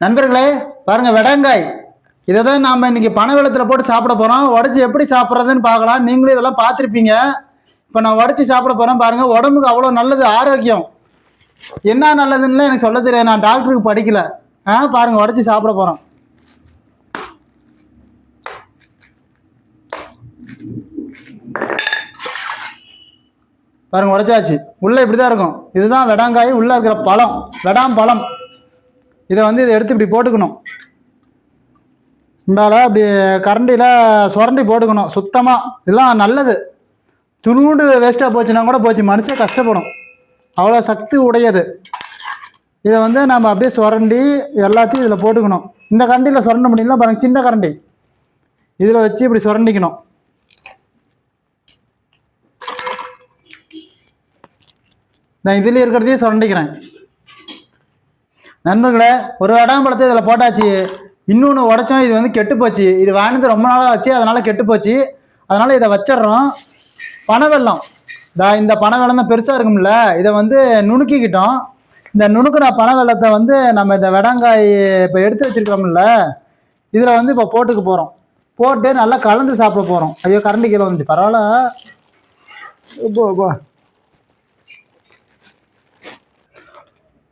நண்பர்களே, பாருங்க வெடங்காய். இதை தான் நாம் இன்னைக்கு பனை வெள்ளத்தில் போட்டு சாப்பிட போகிறோம். உடச்சி எப்படி சாப்பிட்றதுன்னு பார்க்கலாம். நீங்களும் இதெல்லாம் பார்த்துருப்பீங்க. இப்போ நான் உடச்சி சாப்பிட போகிறேன். பாருங்க, உடம்புக்கு அவ்வளோ நல்லது, ஆரோக்கியம். என்ன நல்லதுன்னு எனக்கு சொல்ல தெரியாது, நான் டாக்டருக்கு படிக்கல. பாருங்க, உடச்சி சாப்பிட போகிறோம். பாருங்க, உடச்சாச்சு. உள்ளே இப்படி தான் இருக்கும். இதுதான் வெடங்காய். உள்ளே இருக்கிற பழம், வெடாம் பழம். இதை இதை எடுத்து இப்படி போட்டுக்கணும். இந்தால அப்படி கரண்டியில் சுரண்டி போட்டுக்கணும் சுத்தமாக. இதெல்லாம் நல்லது. துருண்டு வேஸ்ட்டாக போச்சுன்னா கூட போச்சு, மனுஷன் கஷ்டப்படும். அவ்வளோ சக்தி உடையது. இதை நம்ம அப்படியே சுரண்டி எல்லாத்தையும் இதில் போட்டுக்கணும். இந்த கரண்டியில் சுரண்ட முடியல பாருங்க, சின்ன கரண்டி. இதில் வச்சு இப்படி சுரண்டிக்கணும். நான் இதுலேயே இருக்கிறதையும் சுரண்டிக்கிறேன். நண்பர்களே, ஒரு வெடாம்பழத்தை இதில் போட்டாச்சு. இன்னொன்று உடச்சோம், இது கெட்டு போச்சு. இது வாங்கினது ரொம்ப நாளாக ஆச்சு, அதனால் கெட்டு போச்சு. அதனால் இதை வச்சிட்றோம். பனைவெல்லம், இந்த பனைவெல்லம் தான் பெருசாக இருக்கும்ல, இதை நுணுக்கிக்கிட்டோம். இந்த நுணுக்கிற பனைவெல்லத்தை நம்ம இந்த வெடங்காய் இப்போ எடுத்து வச்சுருக்கோம்ல, இதில் இப்போ போட்டுக்க போகிறோம். போட்டு நல்லா கலந்து சாப்பிட போகிறோம். ஐயோ, கரண்டி கீழே வந்துச்சு, பரவாயில்ல.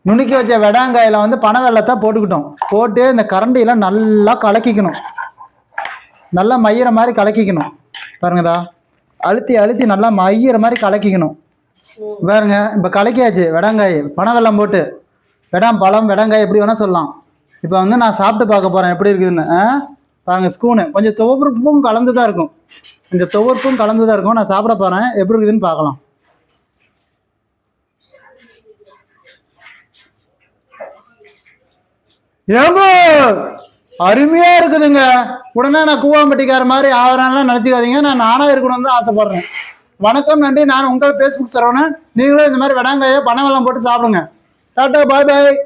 நுணுக்கி வச்ச வெடாங்காயில் பனை வெள்ளத்தை போட்டுக்கிட்டோம். போட்டு இந்த கரண்டியில் நல்லா கலக்கிக்கணும். நல்லா மையிற மாதிரி கலக்கிக்கணும். பாருங்கதா, அழுத்தி அழுத்தி நல்லா மையிற மாதிரி கலக்கிக்கணும். பாருங்க, இப்போ கலக்கியாச்சு. வெடாங்காய் பனை வெல்லம் போட்டு, வெடாம் பழம், வெடாங்காய் எப்படி வேணால் சொல்லலாம். இப்போ நான் சாப்பிட்டு பார்க்க போகிறேன் எப்படி இருக்குதுன்னு. பாருங்க, ஸ்பூனு கொஞ்சம் துவர்ப்பும் கலந்து தான் இருக்கும். கொஞ்சம் துவர்ப்பும் கலந்து தான் இருக்கும். நான் சாப்பிட போகிறேன், எப்படி இருக்குதுன்னு பார்க்கலாம். ஏம்போ, அருமையா இருக்குதுங்க. உடனே நான் கூவாம்பட்டிக்கார மாதிரி ஆவறான்லாம் நினைச்சுக்காதீங்க. நான் நானா இருக்கணும்னு தான் ஆசைப்படுறேன். வணக்கம், நன்றி. நான் உங்கள் பேஸ்புக் சரவணன். நீங்களும் இந்த மாதிரி வெடாங்காயை பனை வெல்லம் போட்டு சாப்பிடுங்க. டாட்டா, பாய் பாய்.